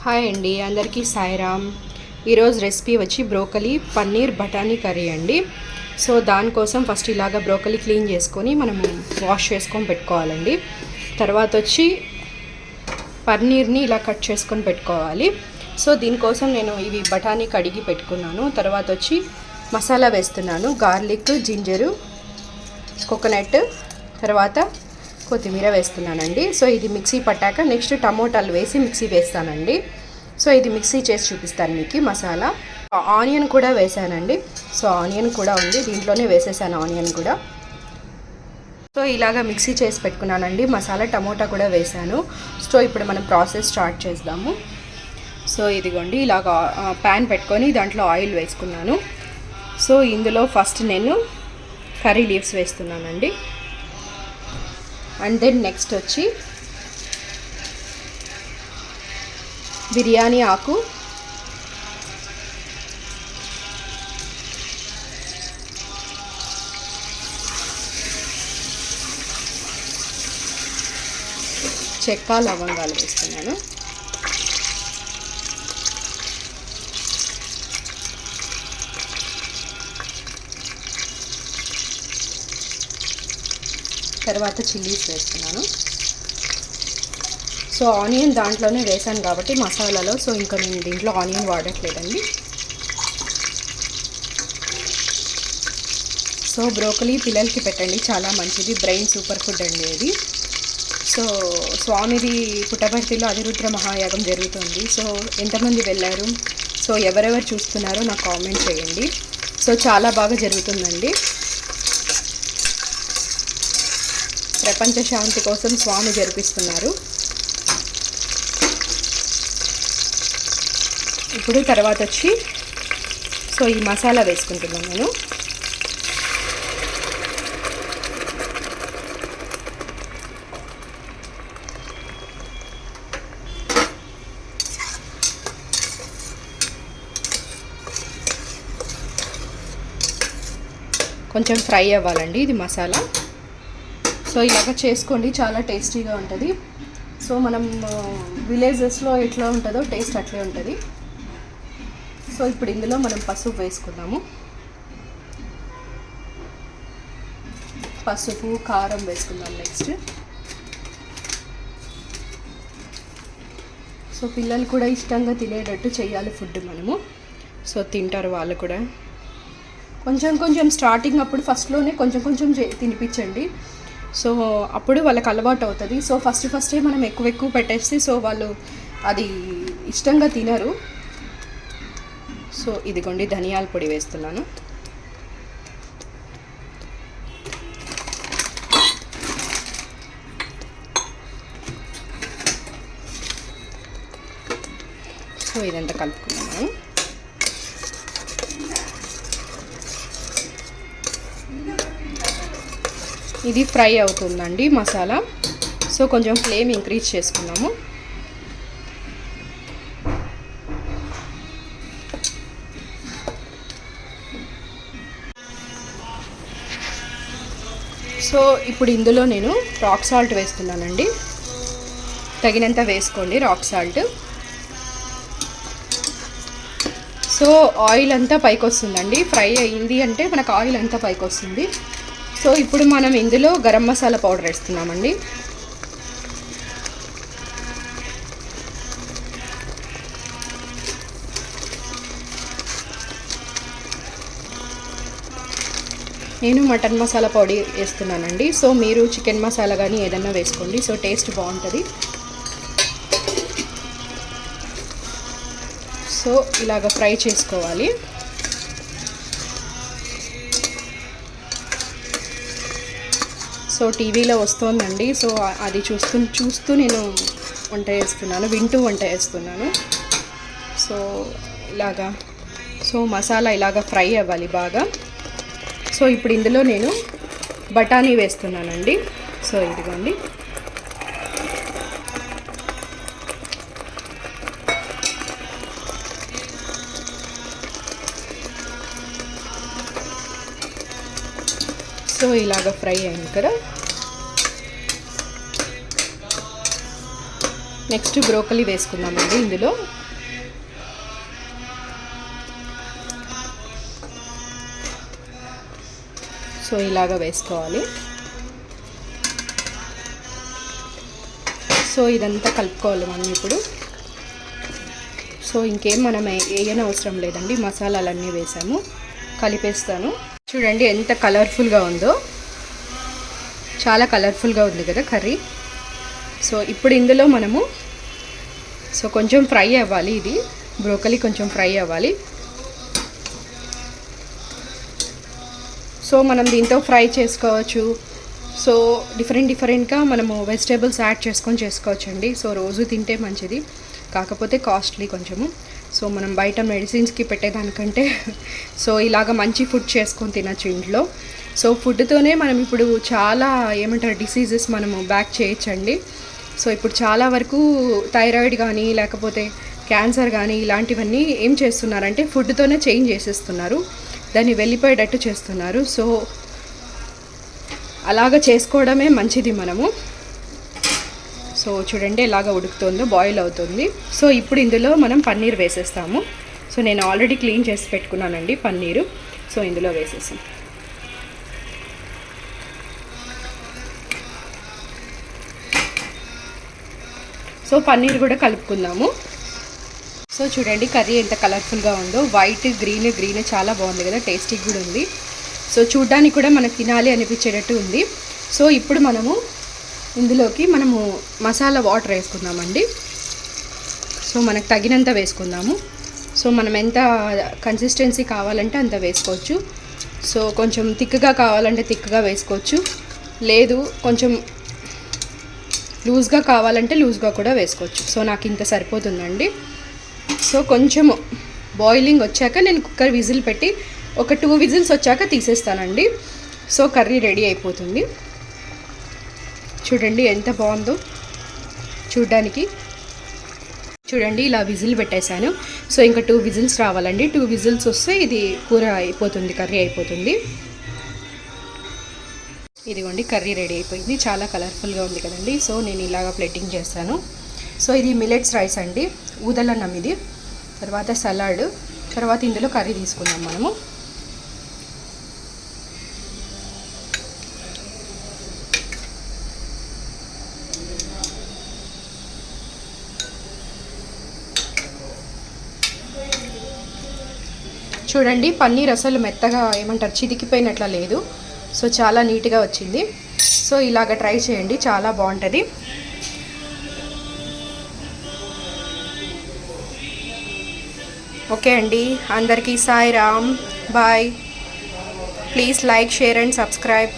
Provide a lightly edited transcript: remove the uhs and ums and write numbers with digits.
Hi అండి, అందరికీ సాయిరామ్. ఈరోజు రెసిపీ వచ్చి బ్రోకలీ పన్నీర్ బఠానీ కర్రీ అండి. సో దానికోసం ఫస్ట్ ఇలాగ బ్రోకలీ క్లీన్ చేసుకొని మనము వాష్ చేసుకొని పెట్టుకోవాలండి. తర్వాత వచ్చి పన్నీర్ని ఇలా కట్ చేసుకొని పెట్టుకోవాలి. సో దీనికోసం నేను ఇవి బఠానీ కడిగి పెట్టుకున్నాను. తర్వాత వచ్చి మసాలా వేస్తున్నాను. గార్లిక్, జింజరు, కోకోనట్, తర్వాత కొత్తిమీర వేస్తున్నానండి. సో ఇది మిక్సీ పట్టాక నెక్స్ట్ టమోటాలు వేసి మిక్సీ వేస్తానండి. సో ఇది మిక్సీ చేసి చూపిస్తాను మీకు. మసాలా ఆనియన్ కూడా వేసానండి. సో ఆనియన్ కూడా ఉంది, దీంట్లోనే వేసేసాను ఆనియన్ కూడా. సో ఇలాగా మిక్సీ చేసి పెట్టుకున్నానండి. మసాలా టమోటా కూడా వేసాను. సో ఇప్పుడు మనం ప్రాసెస్ స్టార్ట్ చేద్దాము. సో ఇదిగోండి, ఇలాగ ప్యాన్ పెట్టుకొని దాంట్లో ఆయిల్ వేసుకున్నాను. సో ఇందులో ఫస్ట్ నేను కర్రీ లీవ్స్ వేస్తున్నానండి. అండ్ దెన్ నెక్స్ట్ వచ్చి బిర్యానీ ఆకు, చెక్క, లవంగాలు వేస్తున్నాను. తర్వాత చిల్లీస్ వేస్తున్నాను. సో ఆనియన్ దాంట్లోనే వేసాను కాబట్టి మసాలాలో, సో ఇంకా నేను దీంట్లో ఆనియన్ వాడట్లేదండి. సో బ్రోకలీ పిల్లలకి పెట్టండి, చాలా మంచిది, బ్రెయిన్ సూపర్ ఫుడ్ అండి అది. సో స్వామిది పుట్టపర్తిలో అతిరుద్ర మహాయాగం జరుగుతుంది. సో ఎంతమంది వెళ్ళారు, సో ఎవరెవరు చూస్తున్నారో నాకు కామెంట్ చేయండి. సో చాలా బాగా జరుగుతుందండి. ప్రపంచ శాంతి కోసం స్వామి జరిపిస్తున్నారు. ఇప్పుడు తర్వాత వచ్చి సో ఈ మసాలా వేసుకుంటున్నాను నేను. కొంచెం ఫ్రై అవ్వాలండి ఇది మసాలా. సో ఇలాగ చేసుకోండి, చాలా టేస్టీగా ఉంటుంది. సో మనం విలేజెస్లో ఎట్లా ఉంటుందో టేస్ట్ అట్లే ఉంటుంది. సో ఇప్పుడు ఇందులో మనం పసుపు వేసుకుందాము. పసుపు, కారం వేసుకుందాం నెక్స్ట్. సో పిల్లలు కూడా ఇష్టంగా తినేటట్టు చేయాలి ఫుడ్ మనము. సో తింటారు వాళ్ళు కూడా. కొంచెం కొంచెం స్టార్టింగ్ అప్పుడు ఫస్ట్లోనే కొంచెం కొంచెం తినిపించండి. సో అప్పుడు వాళ్ళకి అలవాటు అవుతుంది. సో ఫస్టే మనం ఎక్కువ పెట్టేస్తే సో వాళ్ళు అది ఇష్టంగా తినరు. సో ఇదిగోండి, ధనియాల పొడి వేస్తున్నాను. సో ఇదంతా కలుపుకున్నాను. ఇది ఫ్రై అవుతుందండి మసాలా. సో కొంచెం ఫ్లేమ్ ఇంక్రీజ్ చేసుకున్నాము. సో ఇప్పుడు ఇందులో నేను రాక్ సాల్ట్ వేస్తున్నానండి. తగినంత వేసుకోండి రాక్ సాల్ట్. సో ఆయిల్ అంతా పైకి వస్తుందండి. ఫ్రై అయింది అంటే మనకు ఆయిల్ అంతా పైకి వస్తుంది. సో ఇప్పుడు మనం ఇందులో గరం మసాలా పౌడర్ వేస్తున్నామండి. నేను మటన్ మసాలా పొడి వేస్తున్నానండి. సో మీరు చికెన్ మసాలా కానీ ఏదన్నా వేసుకోండి, సో టేస్ట్ బాగుంటుంది. సో ఇలాగ ఫ్రై చేసుకోవాలి. సో టీవీలో వస్తుందండి. సో అది చూస్తూ నేను వంట చేస్తున్నాను, వింటూ వంట చేస్తున్నాను. సో ఇలాగా సో మసాలా ఇలాగ ఫ్రై అవ్వాలి బాగా. సో ఇప్పుడు ఇందులో నేను బఠానీ వేస్తున్నానండి. సో ఇదిగోండి, సో ఇలాగ ఫ్రై అయింది కదా. నెక్స్ట్ బ్రోకలీ వేసుకుందామండి ఇందులో. సో ఇలాగ వేసుకోవాలి. సో ఇదంతా కలుపుకోవాలి మనం ఇప్పుడు. సో ఇంకేం మనం వేయనవసరం లేదండి, మసాలాలన్నీ వేసాము. కలిపేస్తాను. చూడండి ఎంత కలర్ఫుల్గా ఉందో, చాలా కలర్ఫుల్గా ఉంది కదా కర్రీ. సో ఇప్పుడు ఇందులో మనము కొంచెం ఫ్రై అవ్వాలి, ఇది బ్రోకలీ కొంచెం ఫ్రై అవ్వాలి. సో మనం దీంతో ఫ్రై చేసుకోవచ్చు. సో డిఫరెంట్గా మనము వెజిటేబుల్స్ యాడ్ చేసుకొని చేసుకోవచ్చు అండి. సో రోజు తింటే మంచిది, కాకపోతే కాస్ట్లీ కొంచెము. సో మనం బయట మెడిసిన్స్కి పెట్టేదానికంటే సో ఇలాగ మంచి ఫుడ్ చేసుకొని తినచ్చు ఇంట్లో. సో ఫుడ్తోనే మనం ఇప్పుడు చాలా డిసీజెస్ మనము బ్యాక్ చేయొచ్చండి. సో ఇప్పుడు చాలా వరకు థైరాయిడ్ కానీ లేకపోతే క్యాన్సర్ కానీ ఇలాంటివన్నీ ఏం చేస్తున్నారంటే ఫుడ్తోనే చేంజ్ చేసేస్తున్నారు, దాన్ని వెళ్ళిపోయేటట్టు చేస్తున్నారు. సో అలాగ చేసుకోవడమే మంచిది మనము. సో చూడండి ఎలాగ ఉడుకుతుందో, బాయిల్ అవుతుంది. సో ఇప్పుడు ఇందులో మనం పన్నీర్ వేసేస్తాము. సో నేను ఆల్రెడీ క్లీన్ చేసి పెట్టుకున్నానండి పన్నీరు. సో ఇందులో వేసేసాం. సో పన్నీర్ కూడా కలుపుకుందాము. సో చూడండి కర్రీ ఎంత కలర్ఫుల్గా ఉందో, వైట్ గ్రీన్ చాలా బాగుంది కదా, టేస్టీ కూడా ఉంది. సో చూడ్డానికి కూడా మనకు తినాలి అనిపించేటట్టు ఉంది. సో ఇప్పుడు ఇందులోకి మనము మసాలా వాటర్ వేసుకుందామండి. సో మనకు తగినంత వేసుకుందాము. సో మనం ఎంత కన్సిస్టెన్సీ కావాలంటే అంత వేసుకోవచ్చు. సో కొంచెం థిక్గా కావాలంటే థిక్గా వేసుకోవచ్చు, లేదు కొంచెం లూజ్గా కావాలంటే లూజ్గా కూడా వేసుకోవచ్చు. సో నాకు ఇంత సరిపోతుందండి. సో కొంచెం బాయిలింగ్ వచ్చాక నేను కుక్కర్ విజిల్ పెట్టి ఒక 2 విజిల్స్ వచ్చాక తీసేస్తానండి. సో కర్రీ రెడీ అయిపోతుంది. చూడండి ఎంత బాగుందో చూడ్డానికి. చూడండి ఇలా విజిల్ పెట్టేశాను. సో ఇంకా 2 విజిల్స్ రావాలండి. 2 విజిల్స్ వస్తే ఇది కూర అయిపోతుంది, కర్రీ అయిపోతుంది. ఇదిగోండి కర్రీ రెడీ అయిపోయింది, చాలా కలర్ఫుల్గా ఉంది కదండి. సో నేను ఇలాగా ప్లేటింగ్ చేస్తాను. సో ఇది మిలెట్స్ రైస్ అండి, ఊదలన్నం ఇది. తర్వాత సలాడ్, తర్వాత ఇందులో కర్రీ తీసుకుందాం మనము. చూడండి పన్నీర్ అసలు మెత్తగా చితికిపోయినట్లా లేదు. సో చాలా నీట్గా వచ్చింది. సో ఇలాగ ట్రై చేయండి, చాలా బాగుంటుంది. ఓకే అండి, అందరికీ Sairam, bye. Please like, share and subscribe.